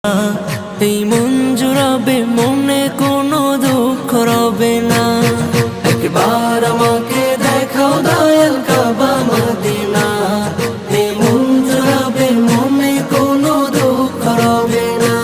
এই মন জুড়াবে, মনে কোনো দুঃখ রবে না। একবার আমাকে দেখাও দয়াল কাবা মদিনা, এই মন জুড়াবে, মনে কোনো দুঃখ রবে না।